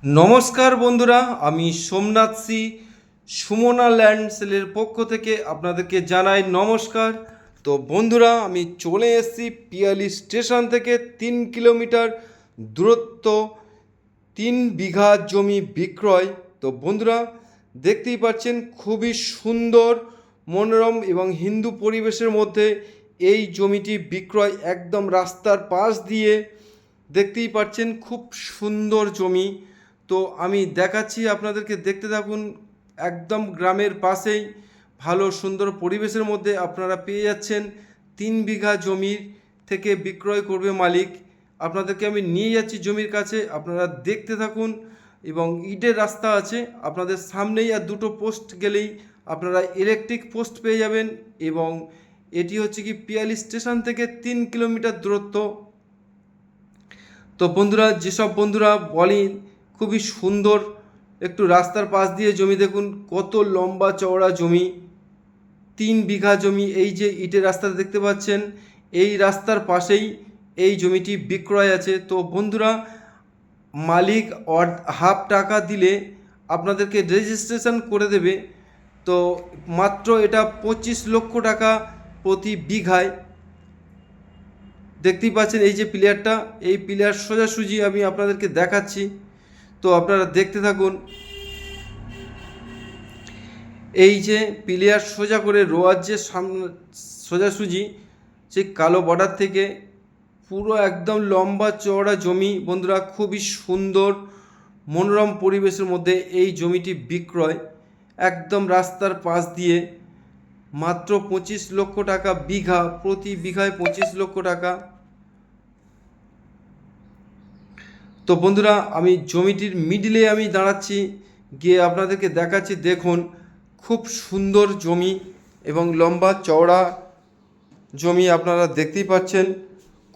নমস্কার বন্ধুরা, আমি সোমনাথ সি সুমনা ল্যান্ড সেলের পক্ষ থেকে আপনাদেরকে জানাই নমস্কার। তো বন্ধুরা, আমি চলে এসেছি পিয়ালি স্টেশন থেকে 3 কিলোমিটার দূরত্ব 3 বিঘা জমি বিক্রয়। তো বন্ধুরা, দেখতেই পাচ্ছেন খুবই সুন্দর, মনোরম এবং হিন্দু পরিবেশের মধ্যে এই জমিটি বিক্রয়, একদম রাস্তার পাশ দিয়ে। দেখতেই পাচ্ছেন খুব সুন্দর জমি। তো আমি দেখাচ্ছি আপনাদেরকে, দেখতে থাকুন। একদম গ্রামের পাশেই ভালো সুন্দর পরিবেশের মধ্যে আপনারা পেয়ে যাচ্ছেন 3 বিঘা জমির থেকে বিক্রয় করবে মালিক। আপনাদেরকে আমি নিয়ে যাচ্ছি জমির কাছে, আপনারা দেখতে থাকুন। এবং ইটের রাস্তা আছে আপনাদের সামনেই, আর দুটো পোস্ট গেলেই আপনারা ইলেকট্রিক পোস্ট পেয়ে যাবেন। এবং এটি হচ্ছে কি পিয়ালি স্টেশন থেকে 3 কিলোমিটার দূরত্ব। তো বন্ধুরা, যেসব বন্ধুরা বলেন খুবই সুন্দর একটু রাস্তার পাশ দিয়ে জমি, দেখুন কত লম্বা চওড়া জমি, 3 বিঘা জমি। এই যে ইটের রাস্তা দেখতে পাচ্ছেন, এই রাস্তার পাশেই এই জমিটি বিক্রয় আছে। তো বন্ধুরা, মালিক হাফ টাকা দিলে আপনাদেরকে রেজিস্ট্রেশন করে দেবে। তো মাত্র এটা 25 লক্ষ টাকা প্রতি বিঘায়। দেখতেই পাচ্ছেন এই যে প্লেয়ারটা, এই প্লেয়ার সোজাসুজি আমি আপনাদেরকে দেখাচ্ছি। তো আপনারা দেখতে থাকুন। এই যে প্লেয়ার সোজা করে রোয়ার যে সামনে সোজাসুজি, সেই কালো বর্ডার থেকে পুরো একদম লম্বা চওড়া জমি। বন্ধুরা, খুবই সুন্দর মনোরম পরিবেশের মধ্যে এই জমিটি বিক্রয়, একদম রাস্তার পাশ দিয়ে। মাত্র 25 লক্ষ টাকা বিঘা, প্রতি বিঘায় 25 লক্ষ টাকা। তো বন্ধুরা, আমি জমিটির মিডিলে আমি দাঁড়াচ্ছি, গিয়ে আপনাদেরকে দেখাচ্ছি। দেখুন খুব সুন্দর জমি এবং লম্বা চওড়া জমি, আপনারা দেখতেই পাচ্ছেন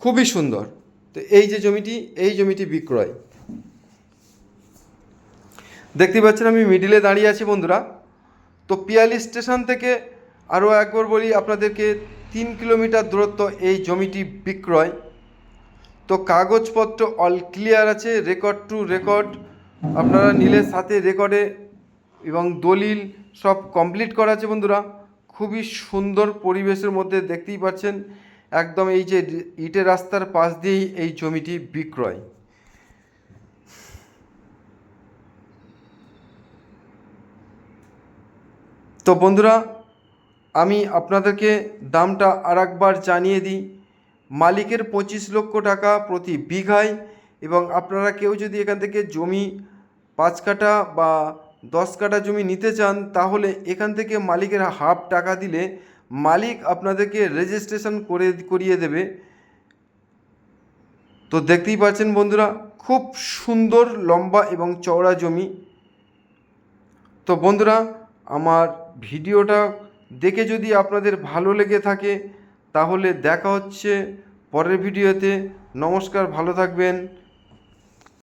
খুবই সুন্দর। তো এই যে জমিটি, এই জমিটি বিক্রয়। দেখতেই পাচ্ছেন আমি মিডিলে দাঁড়িয়ে আছি বন্ধুরা। তো পিয়ালি স্টেশন থেকে আরও একবার বলি আপনাদেরকে, 3 কিলোমিটার দূরত্ব এই জমিটি বিক্রয়। তো কাগজপত্র অল ক্লিয়ার আছে, রেকর্ড টু রেকর্ড। আপনারা নিলে সাথে রেকর্ডে এবং দলিল সব কমপ্লিট করা আছে বন্ধুরা। খুবই সুন্দর পরিবেশের মধ্যে দেখতেই পাচ্ছেন, একদম এই যে ইটের রাস্তার পাশ দিয়েই এই জমিটি বিক্রয়। তো বন্ধুরা, আমি আপনাদেরকে দামটা আরেকবার জানিয়ে দিই। মালিকের 25 লক্ষ টাকা প্রতি বিঘায়। এবং আপনারা কেউ যদি এখান থেকে জমি 5 কাঠা বা 10 কাঠা জমি নিতে চান, তাহলে এখান থেকে মালিকের হাফ টাকা দিলে মালিক আপনাদেরকে রেজিস্ট্রেশন করিয়ে দেবে। তো দেখতেই পাচ্ছেন বন্ধুরা, খুব সুন্দর লম্বা এবং চওড়া জমি। তো বন্ধুরা, আমার ভিডিওটা দেখে যদি আপনাদের ভালো লেগে থাকে, তাহলে দেখা হচ্ছে পরের ভিডিওতে। নমস্কার, ভালো থাকবেন।